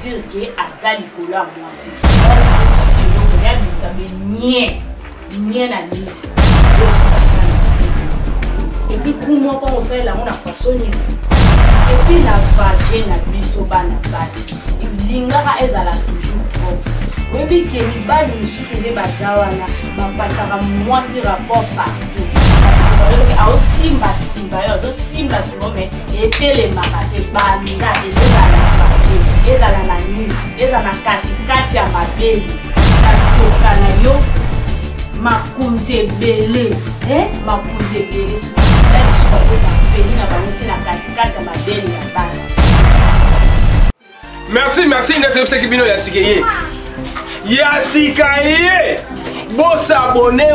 dire que Azali Kola moi aussi. Rien à Nice. Et puis pour moi quand on sait là on a façonné. Et puis la vagin na biso bana basi. Lingara ezala toujours propre. Oui bi ke mi ba ni susu de bazawana ma pasaka moi si rapport partout. A aussi simba yo zo simba mais était les marate banda ezala na Nice ezala kati ya mabeli asoka na yo makunze bele makunze bele so peli na bamuti na kati ya mabeli ya basi. Merci d'être ce qui bino ya sikeye Boss abonné,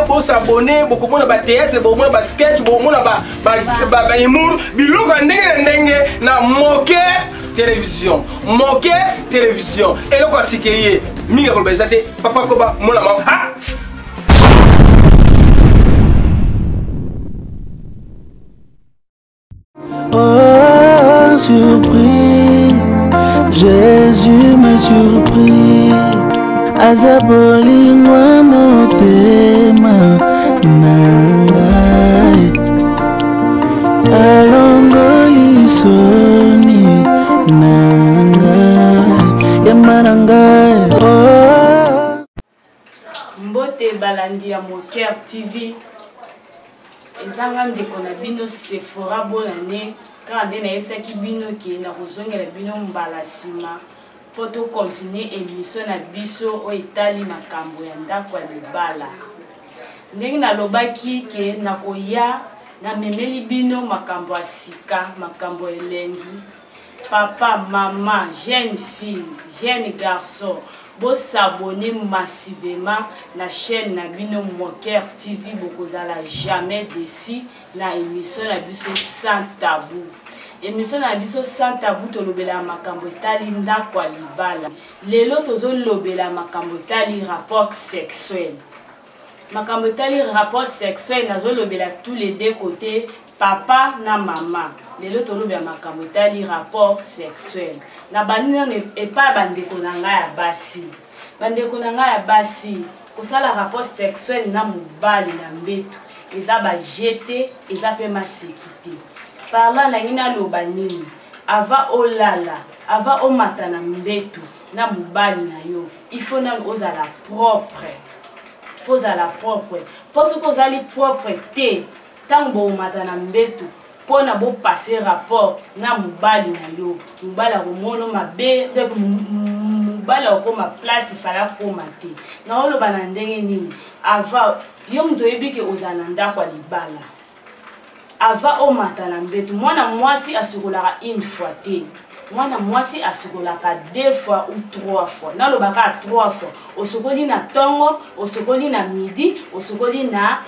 beaucoup de théâtre, beaucoup de sketch, beaucoup de humour, biloko ndenge na Moqueur télévision. Et le quoi sikeye, minga ko bezate, papa koba mola ma. Ha! Oh, surpris, Jésus m'a surpris. Azaboli mwa motema nangai alongoli soni nangai yamanangai mbote balandi ya Moqueur TV ezanga ndeko na bino Sephora bonane quand ndena yesaki bino ki na kozongela bino mbala sima Poto continuer émission na biso o etali makambo ya ndako ya libala. Ndenge na lobaki ke na koya na memeli bino makambo ya sika, makambo elengi. Papa, maman, jeune fille, jeune garçon, bo s'abonner massivement na chaîne na bino Moqueur TV bokozala jamais déçu na émission na biso sans tabou. Émission na biso sans tabou to lobela makambo etali ndako ya libala. Lelo tozo lobela makambo etali rapport sexuel. Makambo etali rapport sexuel nazo lobela tous les deux côtés papa na maman. Lelo to lobela makambo etali rapport sexuel. Na banina ne pas bandeko na nga ya basi. Bandeko na nga ya basi kosala rapport sexuel na mobali na mbeto. Eza ba jeter, eza pe masekité. Parla na ngina loba nini ava olala ava omata na mbetu na mubali na yo il faut na ozala propre parce que ozali propre te tango omata na mbetu pona bo passer rapport na mubali na yo mubala komono mabe donc mubala okoma place fala koma te na oloba na ndenge nini ava yo mto yebike ozana ndako libala ava o matana mbetu mwana mwasi asukolaka une fois te mwana mwasi asukolaka 2 fois ou 3 fois nalobaka 3 fois osokoli na tongo osokoli na midi osokoli na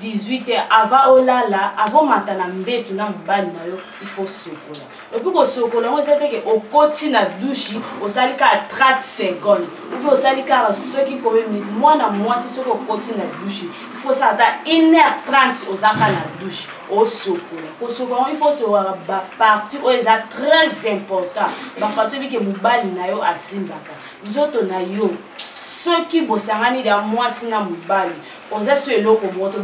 18h ava olala ava matana mbetu na mobali na yo il faut sokola et puis ko sokola ngo zete ke okoti na douche osalika 30 secondes ou bien osalika soki ko minute mwana mwasi soko okoti na douche il faut ça ta 1h30 ozaka na douche au sokola ko sokola il faut se voir ba partie o eza très important ba partie bi ke mobali na yo asimbaka njoto na yo soki bosangani da mwasi na mobali oza so eloko moto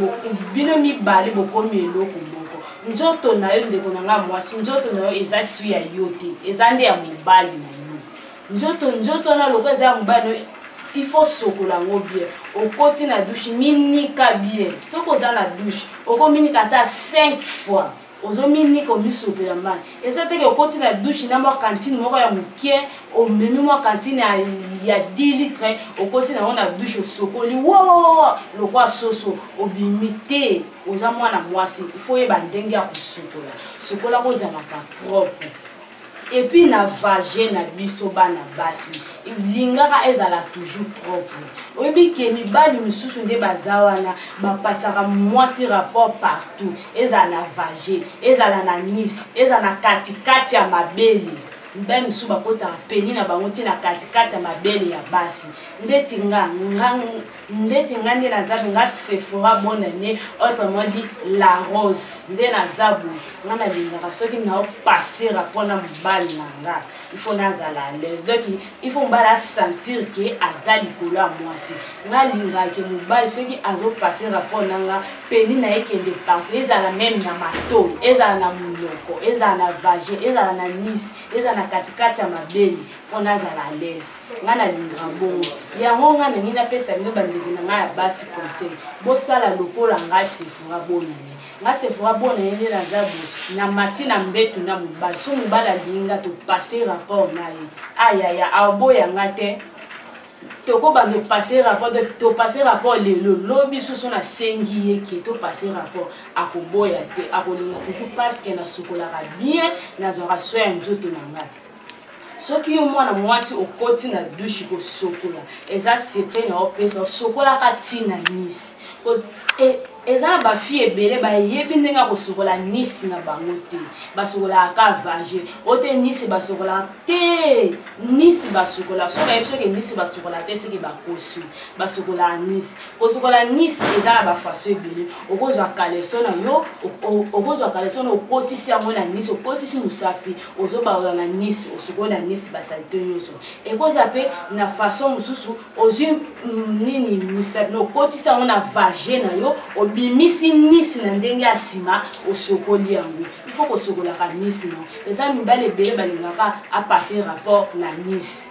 bino mibali bokomi eloko moko njoto na yo ndeko na nga mwasi njoto na yo eza su ya yo te eza nde ya mobali na yo njoto na loko eza ya mobali il faut sokola ngo bien okoti na douche minika bien soko oza na douche okominika ata 5 fois ozominika omisopela mani eza teke okoti na douche na mwa cantine moko ya mokie omemi mwa cantine ya 10 litres okoti na na douche osokoli wo lokwa soso obimi te oza mwana mwasi il faut yeba ndenge ya kosokola sokola kozalaka propre et puis na vagin na biso bana basi lingaka ezala toujours propre oyebi ke mibali misusu nde bazawana bapasaka mwasi rapport partout ezala na vagin ezala na Nice ezala na katikati ya mabele mibali misusu bakotaka peni na bango ntina katikati ya mabele ya basi ndeti nga nde nazabu nga Sephora bonane autrement dit la rose nde nazabu nga na lingaka soki na opasser rapport na mobali na nga il faut nazala à l'aise. Donc il faut mbala sentir que azali kolo à moi si nga linga ke mobali ceux qui azo passer rapport nanga peni na ekende partout ezala même na mato ezala na muloko ezala na vage ezala na nice ezala na katikati ya mabeli po nazala à l'aise nga na linga bongo yango nga na nina pesa bino bandeko na nga ya basi conseil bosala lokola nga sefura bonani nga sefura bonani nde nazabu na mati na mbetu na mobali so mobali alinga to passer rapport na ye ayaya aboya nga te toko bando passer rapport to passer rapport lelo lobi susu na sengi yeke to passer rapport akoboya te akolinga te parce que na sukolaka bien na zora soya nzoto na nga soki yo mwana mwasi okoti na douche ko sokola eza secret na opesa sokola ka tina nisi eza ba fille ebele ba yebi ndenga ko sokola nisi na bango te basokola ka vage ote nisi basokola te nisi basokola so ba yebi ke nisi basokola te seki ba kosu basokola nisi ko sokola nisi eza ba faso ebele okozwa kaleso na yo okozwa kaleso na okotisi yango na nisi okotisi musapi ozoba na nisi osokola nisi basalite nyonso ekoza pe na faso mususu ozwi nini musapi no okotisi yango na vage na yo bimisi nisi na ndenge asima osokoli yango il faut ko sokola ka nisi no eza mibale bele balingaka a passer rapport na nisi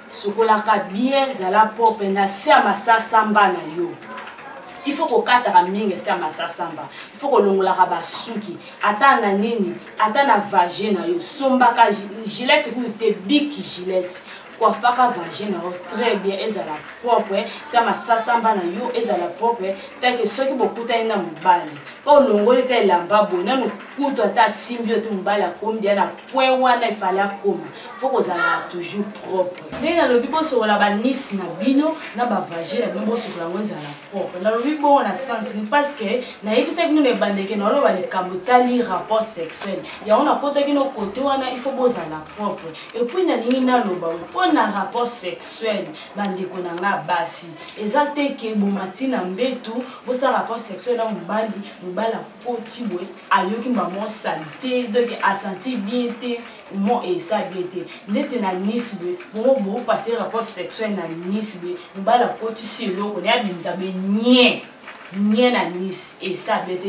sokola ka bien zala propre na sia masasamba na yo il faut ko kataka mingi sia masasamba il faut ko longola ka basuki ata na nini ata na vage na yo somba ka gilette ku te big gilette kwa faka vage na très bien ezala propre sia masasamba na yo ezala propre take soki bokuta ina mobali ko longoli ka elamba bona no kuto ata simbio te mobali akombia na point wana ifale akoma faut kozala toujours propre ndenge na lobi bosokola banisi na bino na bavage na bino bosokola ngo ezala propre na lobi bo na sens parce que na yebisa bino ne bandeke na loba likambo tali rapport sexuel ya on a kotaki no côté wana il faut bozala propre et puis na ningi na loba on a rapport sexuel bandeko na nga basi ezate ke bomati na mbetu bosa rapport sexuel na mobali mobala koti boy ayoki maman santé donc a senti bien te mon et ça bien te ndeti na nisbe bo passer rapport sexuel na nisbe mobala koti silo ko ya bimza be nye na nis et ça bien te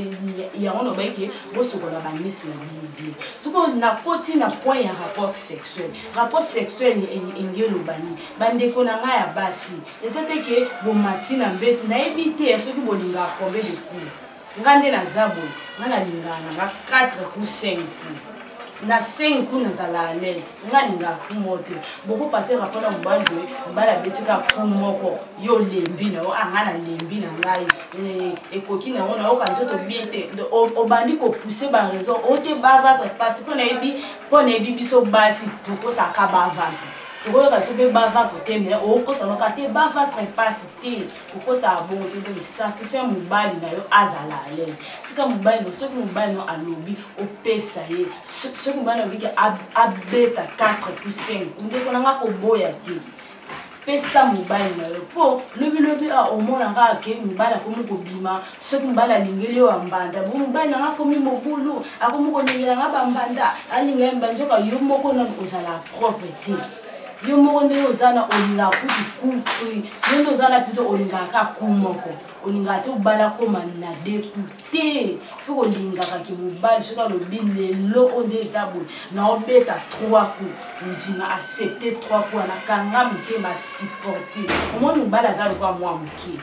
ya on oba ke bo sokola ba nis na bien soko na koti na point ya rapport sexuel engelo bani bandeko na nga ya basi ezate ke bo matina mbeti na éviter soki bolinga combien de coups ngande na zabo ngana lingana na 4 ou 5 coups na 5 coups nazala à l'aise ngalinga kumote beaucoup passer rapport na mbali mbala betika kumoko yo lembi na ngana lembi na ngai ekoki na ona okanto bien te obandi ko pousser ba raison ote bava parce que na ebi biso basi toko saka bava toko ka sobe bava ko te mais o ko sa no ka te bava passe te ko sa bon te de certifier mobali na yo azala à l'aise tika mobali no so mobali no alobi o pesa ye so mobali no bika abeta 4 plus 5 ndeko na nga ko boya te pesa mobali na yo po lobi a omona nga ke mobali ko mo bima so mobali lingeli wa mbanda bo mobali na nga ko mi mobulu ako mo ko lingela nga bambanda alinga mbanjoka yo moko na ozala propre te yo moko nde ozana olinga ku yo ozana plutôt olinga ka kumoko olinga te obala koma na découte faut olinga ka ki mobali soka lo bilelo onde zabo na obeta 3 coups nzima accepter 3 coups na kanga mke ma supporter omoni mobali azalo kwa mwa mke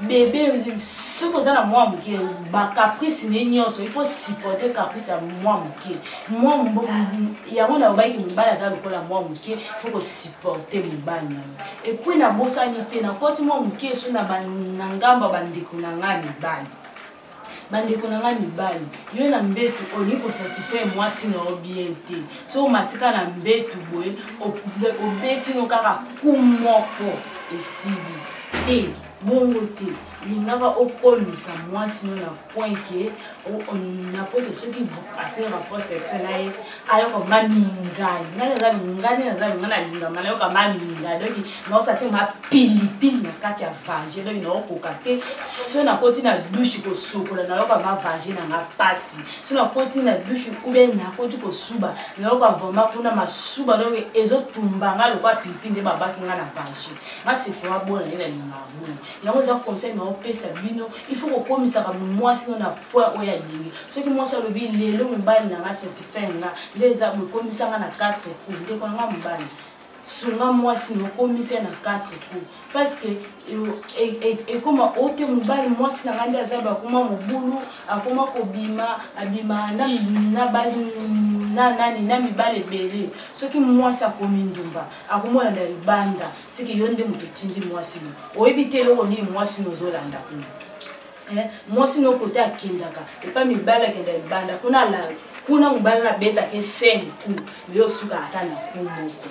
bébé ce que ça na moi mke ba caprice ne nyonso il faut supporter caprice à moi mke moi ya mona obaiki mobali azalo kola moi mke faut ko supporter mobali et puis na bosanité na koti moi mke so na ngamba bandeko na ngani bali bandeko na ngani bali yo na mbetu oli ko certifier moi si na bien te so matika na mbetu boye obeti no kaka kumoko esili te bongo te lingaka okomisa mwasi no na point que on a pas de ceux qui vont passer rapport sexuel là ayo ko mamingai ngane za ngana linga mala yo ka mamingai donc non ça te ma pili na kati ya vagin donc no ko kate so na koti na douche ko sokola na yo ka ma vagin na pasi so na koti na douche ou bien na koti ko suba na yo ka vraiment kuna masuba donc ezo tumbanga lo kwa pipi nde babaki ngana vagin ma se fera bona ina linga bu yango za conseil na opesa bino il faut ko komisa ka mwasi no na point oya lingi ce qui mwasi lobi lelo mbali na certificat nga ndeza mo komisa nga na 4 coups nde ko nga mbali sunga mwasi no komisa na 4 coups parce que et comme ote mbali mwasi na ngandi azaba kuma mobulu akoma ko bima abima na bali nani na mibale bele ce qui mwasi akomi ndumba akomona na libanda ce qui yonde mutotindi mwasi no oyebitelo oni mwasi no zolanda kuna mwasi no kote akindaka epa mibale akenda libanda kuna mobali na beta ke 5 coups mais osuka ata na kumoko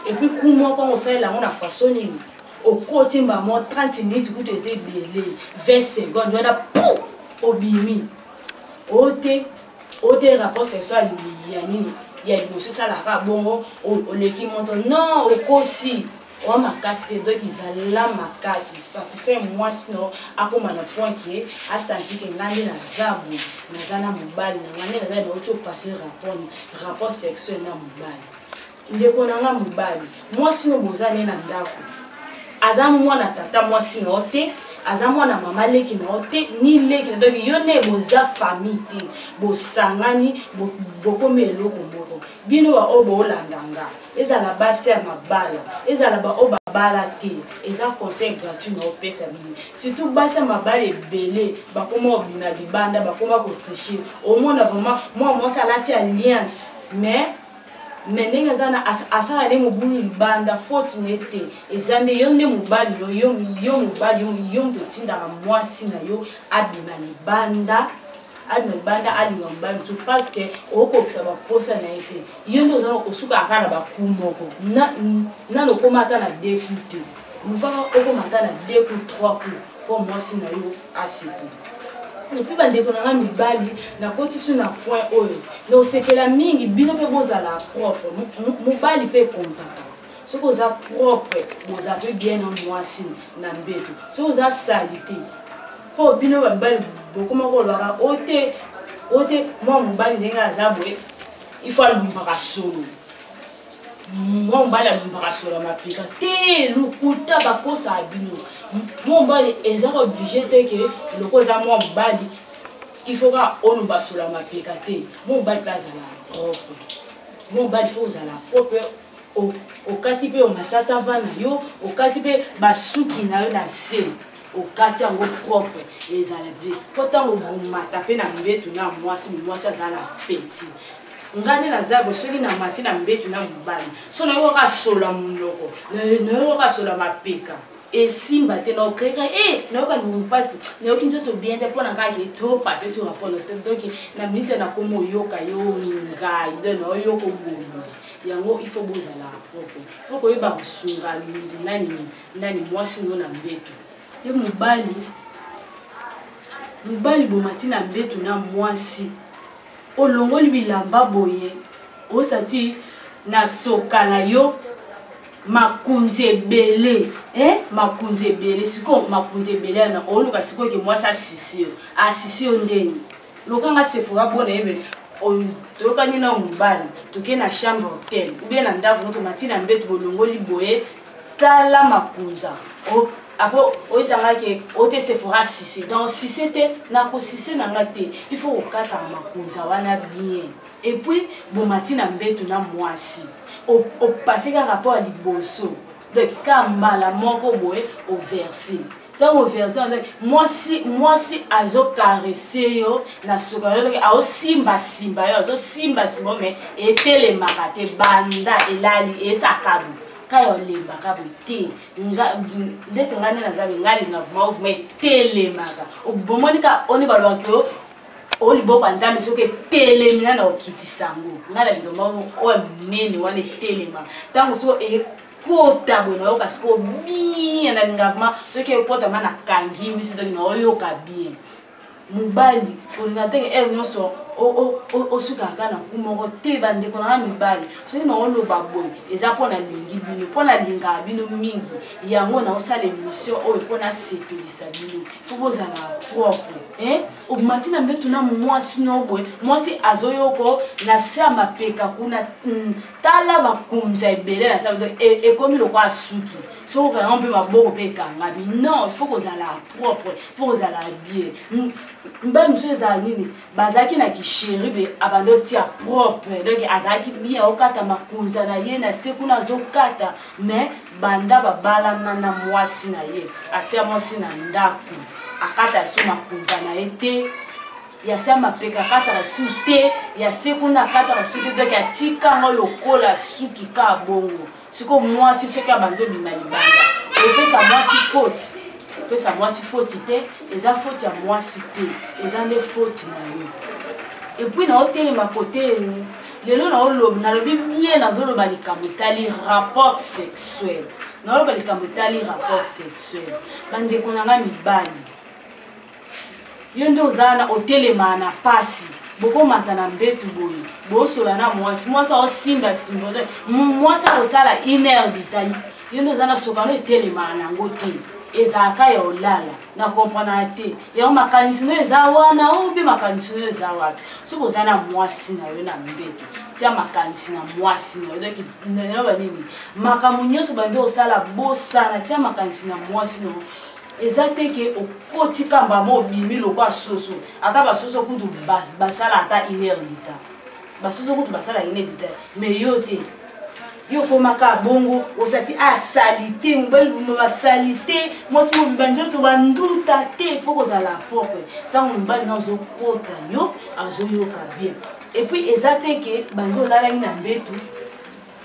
et puis kumoko osalela ngo na façon nini okotimba mo 30 minutes kuto eze belé 20 secondes wana pou obimi ote rapport sexuel ya nini ya liboso salaka bongo oleki monto non okosi o makasi donc izala makasi ça te fait moi sinon akoma na point que a senti que ngande na zabu na zana mobali na ngande na zana auto passer rapport sexuel na mobali ndeko na nga mobali moi sinon bozane na ndako azamu mwana tata moi sinon te azamu na mama leki na ote ni leki donc yone boza famille te bosangani bokomelo komoro bino wa obo landanga ezala basi ya mabala ezala ba oba bala te eza conseil gratuit na opesa bino surtout basi ya mabala ebele bakoma obina libanda bakoma ko tricher au monde vraiment moi ça lati alliance mais ndenge zana asala ne mobulu libanda faute nete ezande yonde mobali yo mobali yo mtotinda ka mwasi na yo abina libanda ali ngambali so parce que okokisa ba posa na ete yonde ozana osuka akala ba kumoko na lokomata na député mukaka okomata na 2 coups 3 coups pour mwasi na yo asitu. Et puis bandeko na mibali na koti su na point oyo no sepela mingi bino pe bozala propre mobali pe kontaka so koza propre boza pe bien na mwasi na mbeto so koza salite po bino bambali bokoma ko lwaka ote mo mobali ndenga azabwe il faut lumbaka solo mo mobali lumbaka solo mapika te lukuta bakosa abino mon bali est obligé que le cause à mon bali il faudra on nous basula ma pécaté mon bali place à la propre mon bali faut à la propre au katipe au masata bana yo au katipe basuki na yo na se au kati ngo propre les alabé pourtant au bon matape na mbetu na mwasi azala petit ngane na zabo soki na mati na mbetu na mubali so na yo ka sola munoko na yo ka sola mapeka et simba te no kreka no ka no passe no kinjo to bien te pona ka ke to passer sur rapport donc na minute na komo yoka yo ngai de no yoko bumu yango il faut bozala propre faut ko yeba kusunga nani mwasi no na mbetu e mobali bomati na mbetu na mwasi olongoli bilamba boye osati na soka na yo makunze bele makunze bele siko makunze bele na oluka siko ke mwasi asisio ndeni lokanga sefora bona ebe tokani na mobali toke na chambre hotel ou bien na ndako to matina mbetu bolongoli boye tala makunza apo oisanga ke ote sefora sisi donc si c'était na ko sisi na ngate il faut okata makunza wana bien et puis bon matina mbetu na mwasi au passé qu'un rapport à liboso de kambala moko boye au verset tant au verset moi si azo caresser yo na soka yo a simba yo azo simba mais etele makate banda elali esakabu kayo lemba kabu te ndete ngane na zabe ngali na vuma mais tele maka obomonika oni balwakyo oli boko nzambe soke telemina na okiti sango ngala ndoma o nene wane telema tango so kota boye nayoka sikoyo bien na lingama soki ekota ma na kangimi soki nayoka bien mobali kolinga teke nyonso osukaka na kumoko te bandeko na mibali soki naoloba boye eza mpona lingi bino mpona lingaka bino mingi yango naosala émission oyo mpona sepelisa bino fo bozala propre obimati na mbetu na mwasi no boye mwasi azoyoko na se ya mapeka kuna tala bakunza ebele na sa ekomi lokola suki soki okanga mpe maboko mpe ekangami non ifo kozala propre fo kozala bien mbali mosusu ezala nini bazalaki na kisheri be abandi otia propre donc azalaki bien okata makunza na ye na se kuna azokata mais banda babalana na mwasi na ye atia mwasi na ndako akata so makunza na ye te ya se mapeka akataka su te ya se kuna akataka su te donc atikanga lokola suki ka bongo siko mwasi soki abandi obima libanda opesa mwasi faute opesa mwasi faute te eza faute ya mwasi te eza nde faute na yo epuis naotelema kote lelo nalobi bien nazoloba likambo etali rapport sexuel naoloba likambo etali rapport sexuel bandeko na nga mibali yo nde ozala otelema na pasi bokomata na mbetu boye bosola na mwasi aosimba simba mwasi akosala 1 heure ditail yo nde ozala sokano etelemaka nango te ezalaka ya olala na comprendre te yango makanisi no eza wana obi makanisi no eza wapi soki oza na mwasi na yo na mbetu tia makanisi na mwasi na yo donc nayoba nini makambo nyonso bande osala bosana tia makanisi na mwasi no eza te ke okoti kamba mo obimi lokola soso ata basoso kutu basala ata 1 heure dita basoso kutu basala 1 heure dita mais yo te yo komaka bongo osati asalite mobali basalite mwasi mobiba nzoto banduta te fo kozala propre ntango mobali na ozokota yo azoyoka bien epuis eza te ke bandi olalaki na mbetu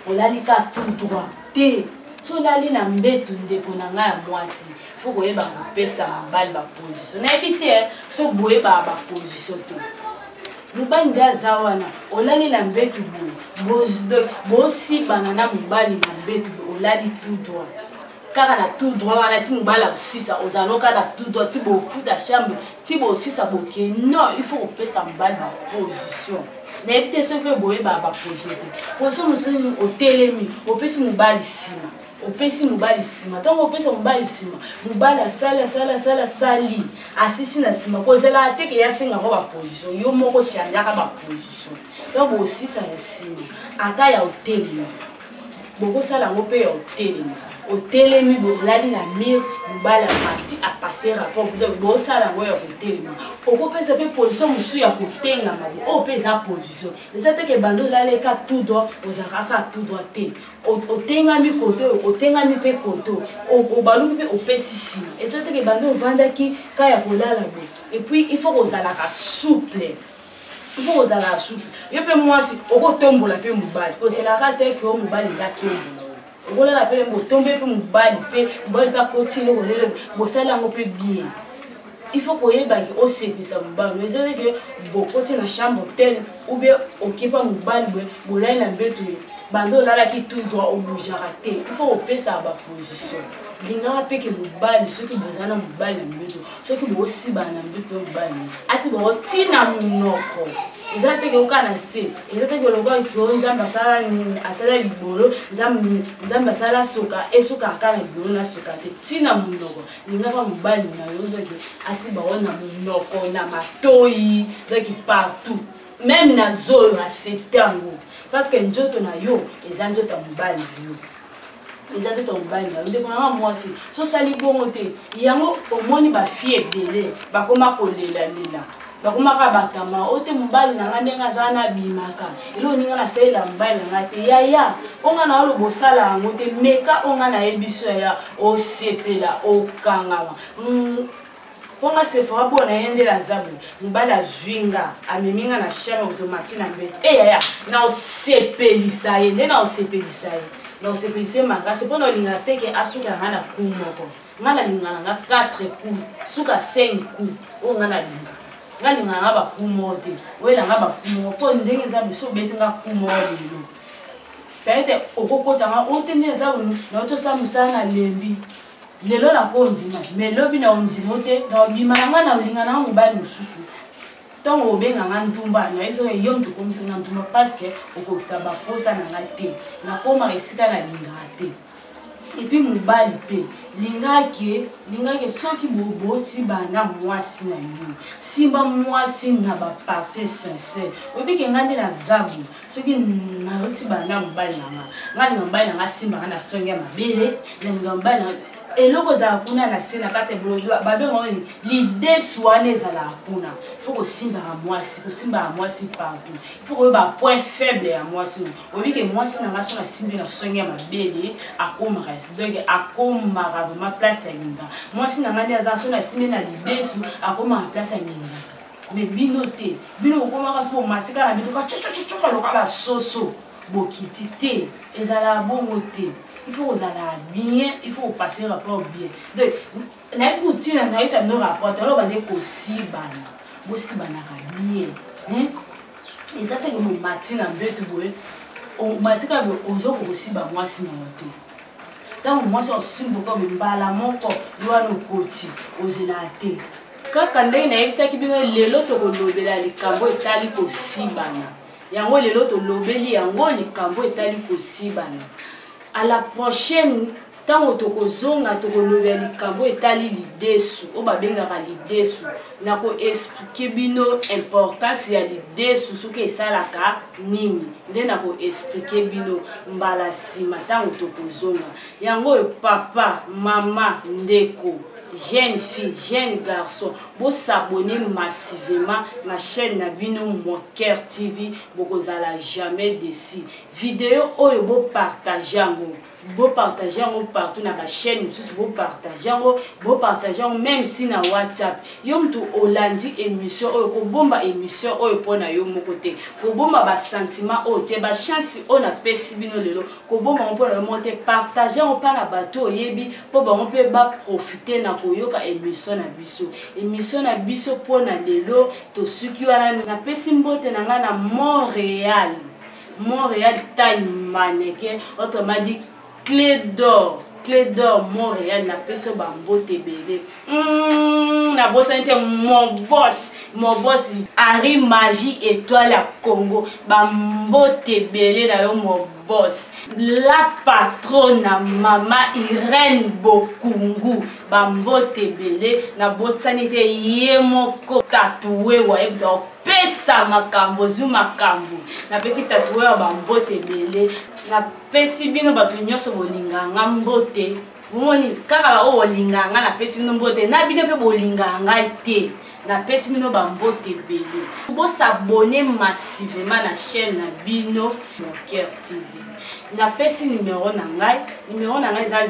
olalika tout droit te so olali na mbetu ndeko na ngai ya mwasi fo koyeba kopesa mobali baposition nayebi te so boyeba baposition te mobali nde aza wana olali na mbetu boye bosibana na mobali na mbetu olali tout droit kaka na tout droit wana ti mobali asisa ozaloka na tout droit ti bofuta chambre ti bosisa boke non il faut kopesa mobali baposition nayebi te soki mpe boyeba baposition te position mosusu otelemi opesi mobali nsima opesi mobali nsima ntango opesa mobali nsima mobali asali asisi na nsima kozela te ke yasengako baposition yo moko oshanjaka baposition ntango bosisa ya nsima ata ya otelemi bokosala yango mpe ya otelemi otelemi bolali na mire mobali amati apase rapport donc bosala yango ya kotelema okopesa mpe position mosusu ya kotengama oyo mpe eza position eza teke bando olaleka tout droit ozalaka tout droit te otengami kote otengami mpe kote obaluki mpe opesi nsima eza teke bando ovandaki ka ya kolala boye epuis il faut kozalaka souple il faut kozalaka souple yo mpe mwasi okotombola mpe mobali kozelaka te ke o mobali ngatombola okolala mpe botombe mpe mobali mpe akotile kolele bosala yango mpe bien il faut koyebaki osepisa mobali ezali ke bokoti na chambre hotel ou bien okipa mobali boye bolali na mbetu ye bando olalaki tout droit obougeaka te il faut kopesa baposition lingaka mpe ke mobali soki boza na mobali na mbetu soki boosibana na mbetu ya mobali asi bokotina monoko eza teke oka na se eza teke lokola kio nzambe asala libolo nzambe asala suka esuka aka na libolo na suka te tina monoko lingaka mobali na yo doki asi baona monoko na matoi doki partout même na zolo asetango parce que nzoto na yo eza nzoto ya mobali na yo eza nzoto ya mobali na yo ndeko nanga mwasi so osali bongo te yango omoni bafie ebele bakoma kolelalela bakomaka batama ote mobali na nga ndenge azala na bimaka elo oninga nasalela mobali na nga te yaya onga na oloba osala yango te meka onga nayebi so yaya osepela okangama ponga sefora bona ye nde lazabu mobali azwinga ameminga na chambre automati na mbeto yaya na osepelisa ye nde na osepelisa ye na osepelisa ye makasi mpona olinga teke asuka nga na coup moko nga nalinga na nga 4 coups suka 5 coups oyo nga nalinga nga linga nga bakumo te oyela nga bakumo po ndenge eza biso obeti nga kumo lelo peut-être okokosanga otene za na otosa musana lembi lelo na konzima mais lobi na onzima te na bimananga na ulingana mobali mususu tango obenga nga ntumba na yeso yo mtu komisa na ntumba parce que okokisa baposa na nga te na koma esika na linga te et puis mobali pe lingaki soki bobosi bana mwasi na yo simba mwasi na ba partie sincère obike ngande na zabu soki na osi bana mobali na nga mobali na simba na songa mabele na mobali eloko za kuna na sena kate blodo babenga l'idée soane za la kuna faut que simba à mwasi ko simba à mwasi partout il faut que ba point faible à mwasi obike mwasi na ngaso na simbi na songa mabele akoma reste donc akoma ma place ya linga mwasi na ngandi aza na simbi na l'idée su akoma place ya linga mais binote bino okoma ka so matika na bito ka chochocho ka lokala soso bokiti te ezala bongo te. Il faut vous aller bien, il faut passer rapport bien. Donc, n'importe qui n'a pas de rapport, on va dire aussi bien. Et ça c'est que mon matin en bête boue, on matin quand on joue aussi bah moi c'est non tout. Quand moi c'est aussi beaucoup mais bala mon corps, doit nous coacher, oser la tête. Quand on est naïf ça qui bien les lots au lobby là les cambo itali aussi bana. Yango les lots au lobby yango les cambo itali aussi bana. À la prochaine, tant que tu as levé le cambo et tu as l'idée sous, ou bien l'idée sous, tu as expliqué bino importance il y a l'idée sous ce que ça la ka nini, tu as expliqué bino mbala sima tant que tu as yango papa, maman, ndeko. Jeune fille, jeune garçon, vous s'abonner massivement à ma chaîne Nabino Mon Cœur TV, vous n'allez jamais déçu. Vidéo, vous partagez. Vous partagez partout dans la chaîne, vous partagez même si na WhatsApp. Yom tu Hollandi émission, ko bomba émission, pour na yo mon côté. Ko bomba ba sentiment, te ba chance, on a pesi bino lelo. Ko bomba on peut monter, partager on pas na bateau yebi, pour on peut ba profiter na ko yoka émission na biso. Émission na biso pour na lelo, to suki wana na pesi mbote na nga na Montréal. Montréal taille mannequin, autrement dit Clé d'or Montréal na peso bambo tebele na bossa inte mon boss Harry Magie étoile à Congo bambo tebele na yo mon boss la patronne mama Irène Bokungu bambo tebele na botsanite yemoko tatoué wa ebdo pesa makambo zuma kambo na pesi tatoué bambo tebele na pesi bino batu nyonso bolinganga mbote moni kaka o bolinganga na pesi bino mbote na bino pe bolinganga te na pesi bino bambote bele bo s'abonner massivement na chaîne na bino Mon Cœur TV na pesi numéro na ngai za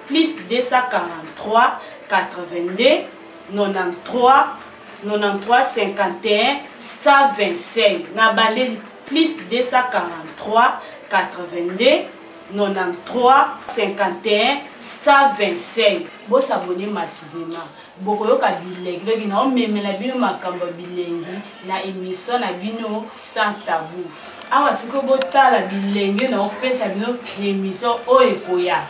plus 243 82 93 51 125 na bande plus 243 82 93 51 125. Vous s'abonnez massivement. Beaucoup de bilingues, donc na omemela bino makambo bilingue na émission na bino sans tabou. Awa siko botala bilingue na opesa bino émission oyekoya.